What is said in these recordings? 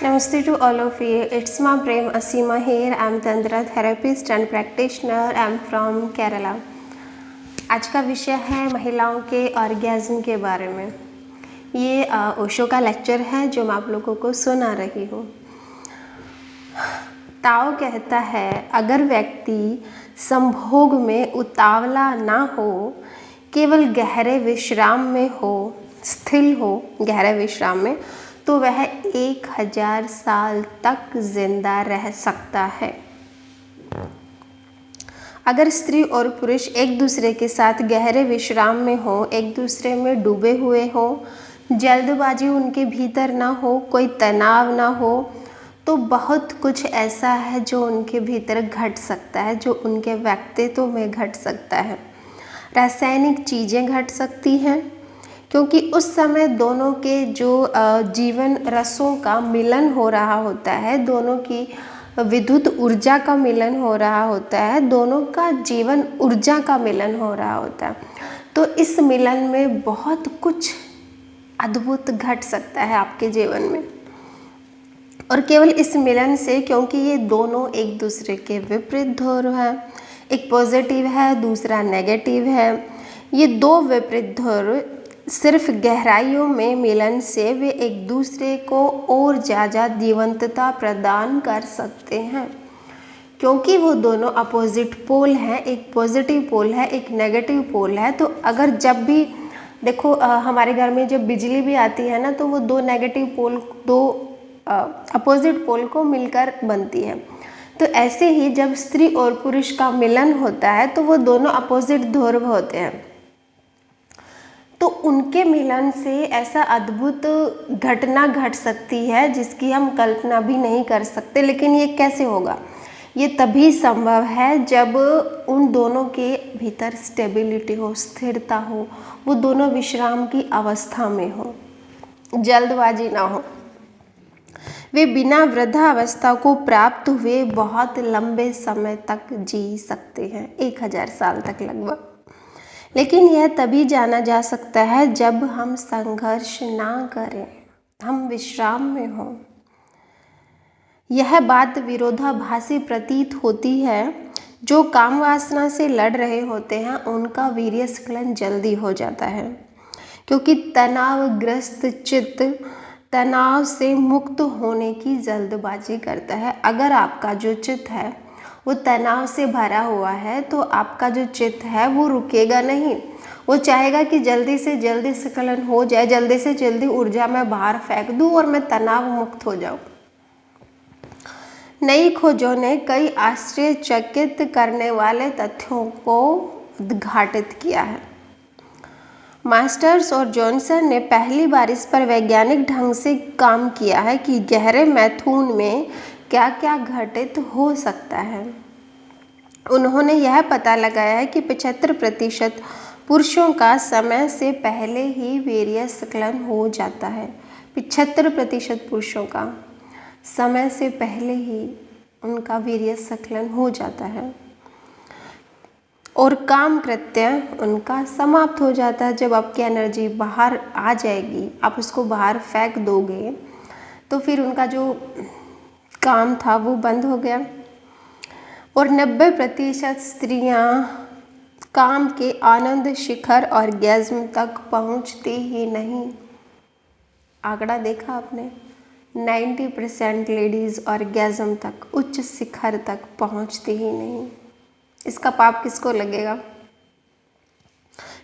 Namaste to all of you. It's my Prem Asima here. I'm Tantra therapist and practitioner. I'm from Kerala. आज का विषय है महिलाओं के ऑर्गेज़म के बारे में। ये ओशो का लेक्चर है जो मैं आप लोगों को सुना रही हूँ। ताओ कहता है अगर व्यक्ति संभोग में उतावला ना हो, केवल गहरे विश्राम में हो, स्थिर हो गहरे विश्राम में, तो वह 1000 साल तक जिंदा रह सकता है। अगर स्त्री और पुरुष एक दूसरे के साथ गहरे विश्राम में हो, एक दूसरे में डूबे हुए हो, जल्दबाजी उनके भीतर ना हो, कोई तनाव ना हो, तो बहुत कुछ ऐसा है जो उनके भीतर घट सकता है, जो उनके व्यक्तित्व में घट सकता है। रासायनिक चीज़ें घट सकती हैं, क्योंकि उस समय दोनों के जो जीवन रसों का मिलन हो रहा होता है, दोनों की विद्युत ऊर्जा का मिलन हो रहा होता है, दोनों का जीवन ऊर्जा का मिलन हो रहा होता है। तो इस मिलन में बहुत कुछ अद्भुत घट सकता है आपके जीवन में। और केवल इस मिलन से, क्योंकि ये दोनों एक दूसरे के विपरीत ध्रुव हैं, एक पॉजिटिव है, दूसरा नेगेटिव है। ये दो विपरीत ध्रुव सिर्फ गहराइयों में मिलन से वे एक दूसरे को और ज़्यादा जीवंतता प्रदान कर सकते हैं, क्योंकि वो दोनों अपोजिट पोल हैं। एक पॉजिटिव पोल है, एक नेगेटिव पोल है। तो अगर जब भी देखो हमारे घर में जब बिजली भी आती है ना, तो वो दो नेगेटिव पोल, दो अपोजिट पोल को मिलकर बनती है। तो ऐसे ही जब स्त्री और पुरुष का मिलन होता है तो वो दोनों अपोजिट ध्रुव होते हैं। तो उनके मिलन से ऐसा अद्भुत घटना घट सकती है जिसकी हम कल्पना भी नहीं कर सकते। लेकिन ये कैसे होगा? ये तभी संभव है जब उन दोनों के भीतर स्टेबिलिटी हो, स्थिरता हो, वो दोनों विश्राम की अवस्था में हो, जल्दबाजी ना हो। वे बिना वृद्धावस्था को प्राप्त हुए बहुत लंबे समय तक जी सकते हैं, 1000 साल तक लगभग। लेकिन यह तभी जाना जा सकता है जब हम संघर्ष ना करें, हम विश्राम में हों। यह बात विरोधाभासी प्रतीत होती है। जो काम वासना से लड़ रहे होते हैं उनका वीर्य स्खलन जल्दी हो जाता है, क्योंकि तनावग्रस्त चित्त तनाव से मुक्त होने की जल्दबाजी करता है। अगर आपका जो चित्त है वो तनाव से भरा हुआ है तो आपका जो चित्त है वो रुकेगा नहीं। वो चाहेगा कि जल्दी से जल्दी स्खलन हो जाए, जल्दी से जल्दी ऊर्जा मैं बाहर फेंक दूं और मैं तनाव मुक्त हो जाऊं। नई खोजों ने कई आश्चर्यचकित करने वाले तथ्यों को उद्घाटित किया है। मास्टर्स और जॉनसन ने पहली बार इस पर वैज्ञानिक ढंग से काम किया है कि गहरे मैथुन में क्या क्या घटित हो सकता है। उन्होंने यह पता लगाया है कि 75% पुरुषों का समय से पहले ही वीर्य स्खलन हो जाता है। 75% पुरुषों का समय से पहले ही उनका वीर्य स्खलन हो जाता है और काम कृत्य उनका समाप्त हो जाता है। जब आपकी एनर्जी बाहर आ जाएगी, आप उसको बाहर फेंक दोगे, तो फिर उनका जो काम था वो बंद हो गया। और 90% स्त्रियां काम के आनंद शिखर ऑर्गेज़म तक पहुंचती ही नहीं। आंकड़ा देखा आपने? 90% लेडीज़ ऑर्गेज़म तक, उच्च शिखर तक पहुंचती ही नहीं। इसका पाप किसको लगेगा?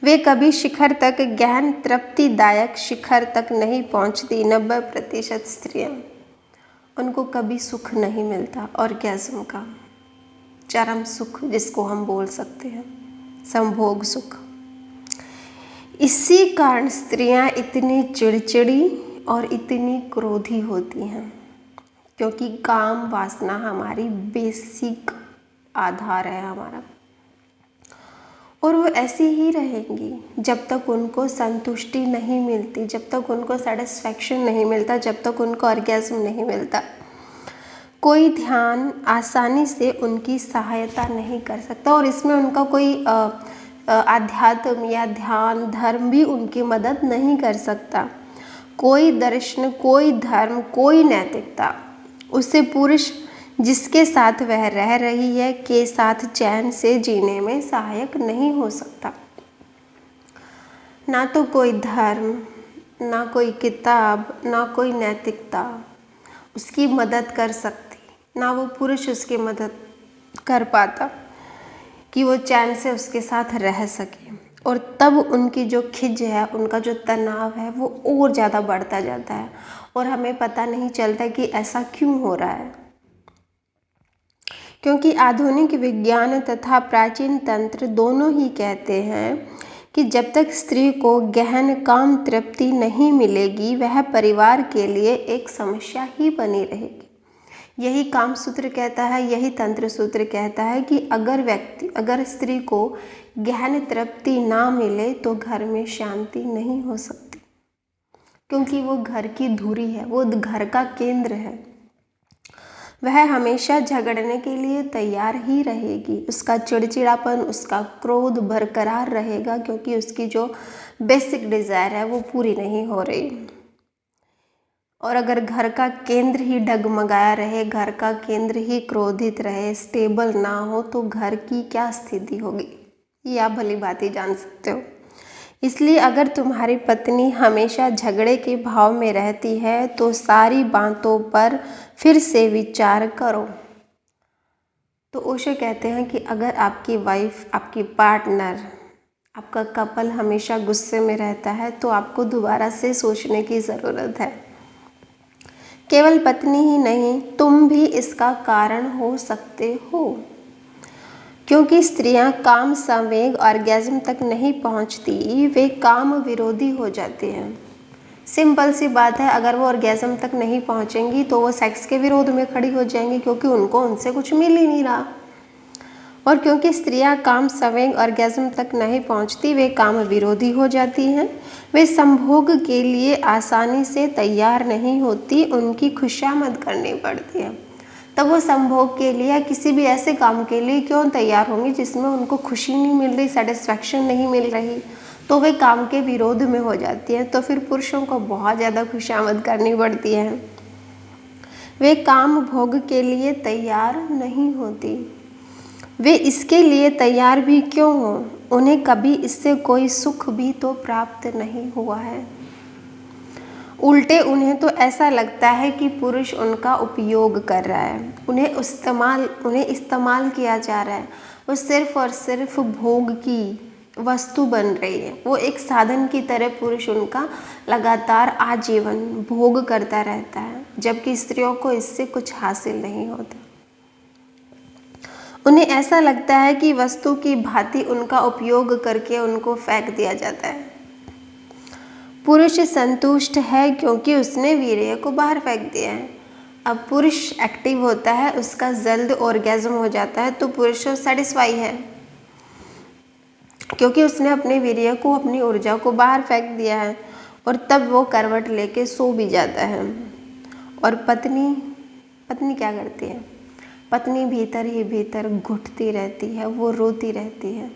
वे कभी शिखर तक, गहन तृप्तिदायक शिखर तक नहीं पहुंचती। 90% स्त्रियां, उनको कभी सुख नहीं मिलता, ऑर्गेज़म का चरम सुख जिसको हम बोल सकते हैं, संभोग सुख। इसी कारण स्त्रियां इतनी चिड़चिड़ी और इतनी क्रोधी होती हैं, क्योंकि काम वासना हमारी बेसिक आधार है हमारा। और वो ऐसी ही रहेंगी जब तक उनको संतुष्टि नहीं मिलती, जब तक उनको सेटिस्फैक्शन नहीं मिलता, जब तक उनको ऑर्गेज़म नहीं मिलता। कोई ध्यान आसानी से उनकी सहायता नहीं कर सकता, और इसमें उनका कोई आध्यात्म या ध्यान धर्म भी उनकी मदद नहीं कर सकता। कोई दर्शन, कोई धर्म, कोई नैतिकता उसे पुरुष जिसके साथ वह रह रही है के साथ चैन से जीने में सहायक नहीं हो सकता। ना तो कोई धर्म, ना कोई किताब, ना कोई नैतिकता उसकी मदद कर सकती, ना वो पुरुष उसकी मदद कर पाता कि वो चैन से उसके साथ रह सके। और तब उनकी जो खिज है, उनका जो तनाव है वो और ज़्यादा बढ़ता जाता है और हमें पता नहीं चलता कि ऐसा क्यों हो रहा है। क्योंकि आधुनिक विज्ञान तथा प्राचीन तंत्र दोनों ही कहते हैं कि जब तक स्त्री को गहन काम तृप्ति नहीं मिलेगी वह परिवार के लिए एक समस्या ही बनी रहेगी। यही काम सूत्र कहता है, यही तंत्र सूत्र कहता है कि अगर स्त्री को गहन तृप्ति ना मिले तो घर में शांति नहीं हो सकती, क्योंकि वो घर की धुरी है, वो घर का केंद्र है। वह हमेशा झगड़ने के लिए तैयार ही रहेगी, उसका चिड़चिड़ापन, उसका क्रोध बरकरार रहेगा, क्योंकि उसकी जो बेसिक डिज़ायर है वो पूरी नहीं हो रही। और अगर घर का केंद्र ही डगमगाया रहे, घर का केंद्र ही क्रोधित रहे, स्टेबल ना हो, तो घर की क्या स्थिति होगी ये आप भली बात ही जान सकते हो। इसलिए अगर तुम्हारी पत्नी हमेशा झगड़े के भाव में रहती है तो सारी बातों पर फिर से विचार करो। तो ओशो कहते हैं कि अगर आपकी वाइफ, आपकी पार्टनर, आपका कपल हमेशा गुस्से में रहता है तो आपको दोबारा से सोचने की ज़रूरत है। केवल पत्नी ही नहीं, तुम भी इसका कारण हो सकते हो, क्योंकि स्त्रियां काम संवेग ऑर्गेज्म तक नहीं पहुंचती, वे काम विरोधी हो जाती हैं। सिंपल सी बात है, अगर वो ऑर्गेज्म तक नहीं पहुंचेंगी तो वो सेक्स के विरोध में खड़ी हो जाएंगी, क्योंकि उनको उनसे कुछ मिल ही नहीं रहा। और क्योंकि स्त्रियां काम संवेग ऑर्गेज्म तक नहीं पहुंचती, वे काम विरोधी हो जाती हैं। वे संभोग के लिए आसानी से तैयार नहीं होती, उनकी खुशामद करनी पड़ती है। तब वो संभोग के लिए या किसी भी ऐसे काम के लिए क्यों तैयार होंगी जिसमें उनको खुशी नहीं मिल रही, सेटिस्फैक्शन नहीं मिल रही, तो वे काम के विरोध में हो जाती हैं। तो फिर पुरुषों को बहुत ज़्यादा खुशामद करनी पड़ती है। वे काम भोग के लिए तैयार नहीं होती। वे इसके लिए तैयार भी क्यों हों, उन्हें कभी इससे कोई सुख भी तो प्राप्त नहीं हुआ है। उल्टे उन्हें तो ऐसा लगता है कि पुरुष उनका उपयोग कर रहा है, उन्हें इस्तेमाल किया जा रहा है। वो सिर्फ और सिर्फ भोग की वस्तु बन रही है। वो एक साधन की तरह पुरुष उनका लगातार आजीवन भोग करता रहता है, जबकि स्त्रियों को इससे कुछ हासिल नहीं होता। उन्हें ऐसा लगता है कि वस्तु की भांति उनका उपयोग करके उनको फेंक दिया जाता है। पुरुष संतुष्ट है क्योंकि उसने वीर्य को बाहर फेंक दिया है। अब पुरुष एक्टिव होता है, उसका जल्द ऑर्गेज्म हो जाता है, तो पुरुष सेटिस्फाई है क्योंकि उसने अपने वीर्य को, अपनी ऊर्जा को बाहर फेंक दिया है। और तब वो करवट लेके सो भी जाता है। और पत्नी क्या करती है? पत्नी भीतर ही भीतर घुटती रहती है, वो रोती रहती है,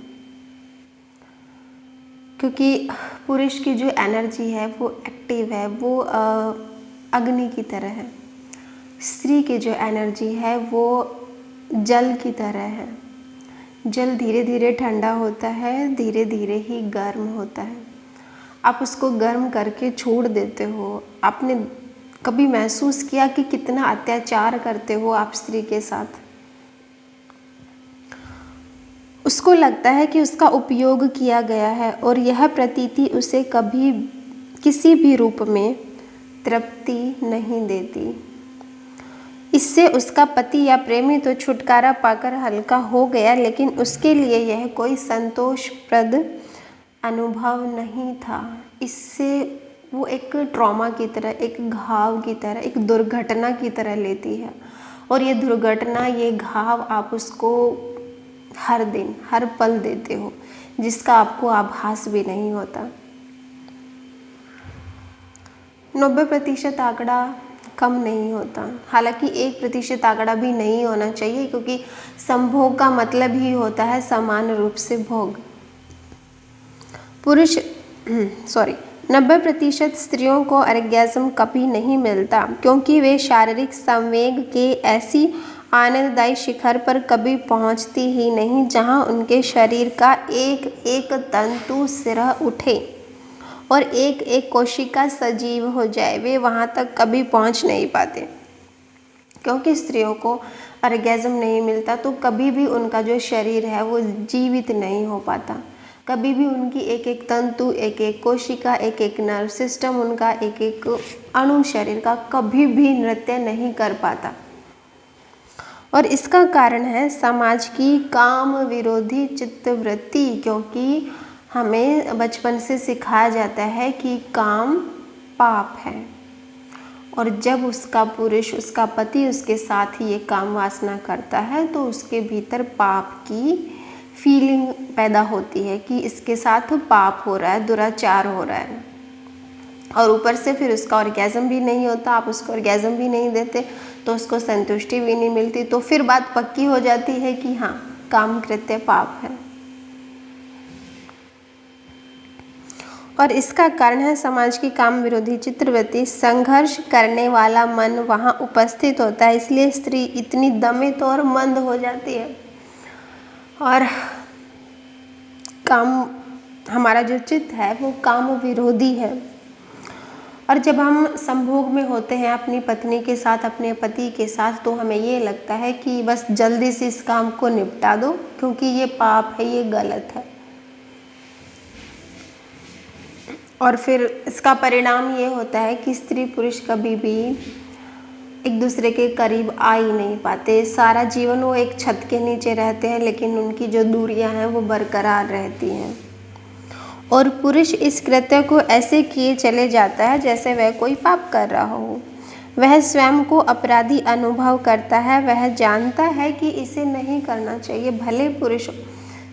क्योंकि पुरुष की जो एनर्जी है वो एक्टिव है, वो अग्नि की तरह है। स्त्री की जो एनर्जी है वो जल की तरह है। जल धीरे धीरे ठंडा होता है, धीरे धीरे ही गर्म होता है। आप उसको गर्म करके छोड़ देते हो। आपने कभी महसूस किया कि कितना अत्याचार करते हो आप स्त्री के साथ? उसको लगता है कि उसका उपयोग किया गया है और यह प्रतीति उसे कभी किसी भी रूप में तृप्ति नहीं देती। इससे उसका पति या प्रेमी तो छुटकारा पाकर हल्का हो गया, लेकिन उसके लिए यह कोई संतोषप्रद अनुभव नहीं था। इससे वो एक ट्रॉमा की तरह, एक घाव की तरह, एक दुर्घटना की तरह लेती है। और ये दुर्घटना, ये घाव आप उसको हर दिन, हर पल देते हो, जिसका आपको आभास भी नहीं होता। 90% आंकड़ा कम नहीं होता। हालांकि 1% आंकड़ा भी नहीं होना चाहिए, क्योंकि संभोग का मतलब ही होता है समान रूप से भोग। 90% स्त्रियों को ऑर्गेज़म कभी नहीं मिलता क्योंकि वे शारीरिक संवेग के ऐसी आनंददायी शिखर पर कभी पहुंचती ही नहीं जहां उनके शरीर का एक एक तंतु सिरह उठे और एक एक कोशिका सजीव हो जाए। वे वहां तक कभी पहुंच नहीं पाते क्योंकि स्त्रियों को ऑर्गेज़म नहीं मिलता तो कभी भी उनका जो शरीर है वो जीवित नहीं हो पाता। कभी भी उनकी एक एक तंतु, एक एक कोशिका, एक एक नर्व सिस्टम, उनका एक एक अणु शरीर का कभी भी नृत्य नहीं कर पाता। और इसका कारण है समाज की काम विरोधी चित्तवृत्ति, क्योंकि हमें बचपन से सिखाया जाता है कि काम पाप है और जब उसका पुरुष, उसका पति उसके साथ ही ये काम वासना करता है तो उसके भीतर पाप की फीलिंग पैदा होती है कि इसके साथ पाप हो रहा है, दुराचार हो रहा है। और ऊपर से फिर उसका ऑर्गेज़म भी नहीं होता, आप उसको ऑर्गेज़म भी नहीं देते तो उसको संतुष्टि भी नहीं मिलती, तो फिर बात पक्की हो जाती है कि हाँ, काम कृत्य पाप है। और इसका कारण है समाज की काम विरोधी चित्रवृत्ति। संघर्ष करने वाला मन वहाँ उपस्थित होता है, इसलिए स्त्री इतनी दमित और मंद हो जाती है। और काम, हमारा जो चित्त है वो काम विरोधी है। और जब हम संभोग में होते हैं अपनी पत्नी के साथ, अपने पति के साथ, तो हमें ये लगता है कि बस जल्दी से इस काम को निपटा दो क्योंकि ये पाप है, ये गलत है। और फिर इसका परिणाम ये होता है कि स्त्री पुरुष कभी भी एक दूसरे के करीब आ ही नहीं पाते। सारा जीवन वो एक छत के नीचे रहते हैं लेकिन उनकी जो दूरियां हैं वो बरकरार रहती हैं। और पुरुष इस कृत्य को ऐसे किए चले जाता है जैसे वह कोई पाप कर रहा हो। वह स्वयं को अपराधी अनुभव करता है, वह जानता है कि इसे नहीं करना चाहिए। भले पुरुष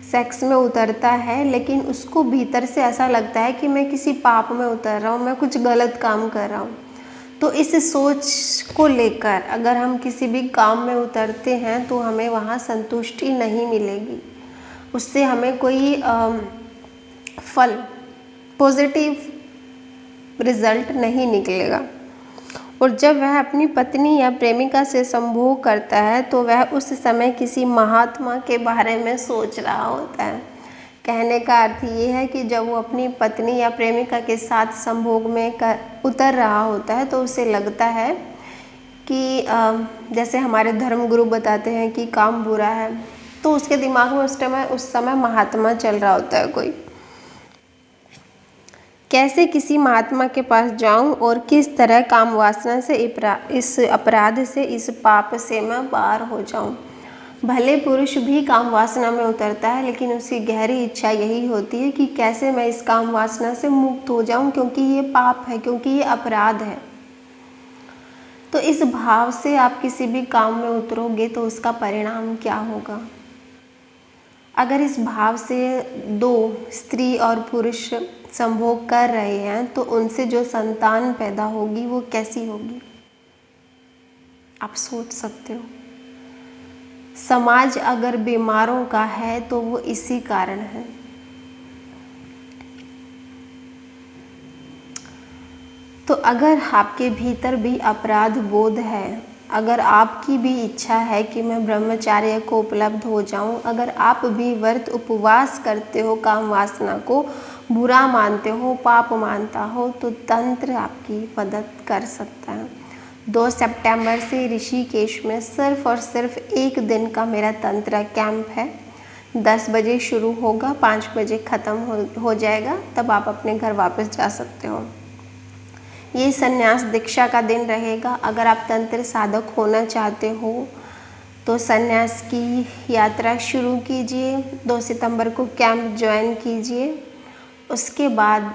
सेक्स में उतरता है लेकिन उसको भीतर से ऐसा लगता है कि मैं किसी पाप में उतर रहा हूँ, मैं कुछ गलत काम कर रहा हूँ। तो इस सोच को लेकर अगर हम किसी भी काम में उतरते हैं तो हमें वहाँ संतुष्टि नहीं मिलेगी, उससे हमें कोई फल, पॉजिटिव रिजल्ट नहीं निकलेगा। और जब वह अपनी पत्नी या प्रेमिका से संभोग करता है तो वह उस समय किसी महात्मा के बारे में सोच रहा होता है। कहने का अर्थ ये है कि जब वो अपनी पत्नी या प्रेमिका के साथ संभोग में उतर रहा होता है तो उसे लगता है कि जैसे हमारे धर्मगुरु बताते हैं कि काम बुरा है, तो उसके दिमाग में उस समय महात्मा चल रहा होता है कोई। कैसे किसी महात्मा के पास जाऊं और किस तरह काम वासना से, इस अपराध से, इस पाप से मैं पार हो जाऊं। भले पुरुष भी काम वासना में उतरता है लेकिन उसकी गहरी इच्छा यही होती है कि कैसे मैं इस काम वासना से मुक्त हो जाऊं क्योंकि ये पाप है, क्योंकि ये अपराध है। तो इस भाव से आप किसी भी काम में उतरोगे तो उसका परिणाम क्या होगा। अगर इस भाव से दो स्त्री और पुरुष संभोग कर रहे हैं तो उनसे जो संतान पैदा होगी वो कैसी होगी, आप सोच सकते हो। समाज अगर बीमारों का है तो वो इसी कारण है। तो अगर आपके भीतर भी अपराध बोध है, अगर आपकी भी इच्छा है कि मैं ब्रह्मचार्य को उपलब्ध हो जाऊं, अगर आप भी व्रत उपवास करते हो, काम वासना को बुरा मानते हो, पाप मानता हो, तो तंत्र आपकी मदद कर सकता है। 2 सितंबर से ऋषिकेश में सिर्फ और सिर्फ एक दिन का मेरा तंत्र कैंप है। 10 बजे शुरू होगा, 5 बजे ख़त्म हो जाएगा, तब आप अपने घर वापस जा सकते हो। ये संन्यास दीक्षा का दिन रहेगा। अगर आप तंत्र साधक होना चाहते हो तो संन्यास की यात्रा शुरू कीजिए, 2 सितंबर को कैंप ज्वाइन कीजिए, उसके बाद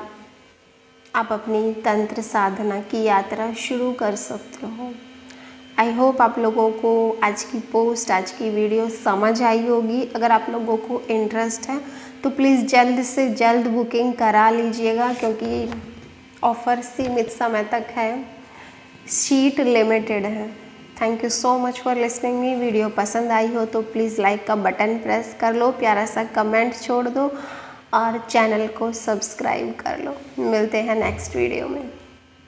आप अपनी तंत्र साधना की यात्रा शुरू कर सकते हो। आई होप आप लोगों को आज की पोस्ट, आज की वीडियो समझ आई होगी। अगर आप लोगों को इंटरेस्ट है तो प्लीज़ जल्द से जल्द बुकिंग करा लीजिएगा क्योंकि ऑफ़र सीमित समय तक है, सीट लिमिटेड है। Thank you so much for listening me. Video पसंद आई हो तो प्लीज़ लाइक का बटन प्रेस कर लो, प्यारा सा कमेंट छोड़ दो और चैनल को सब्सक्राइब कर लो। मिलते हैं नेक्स्ट वीडियो में।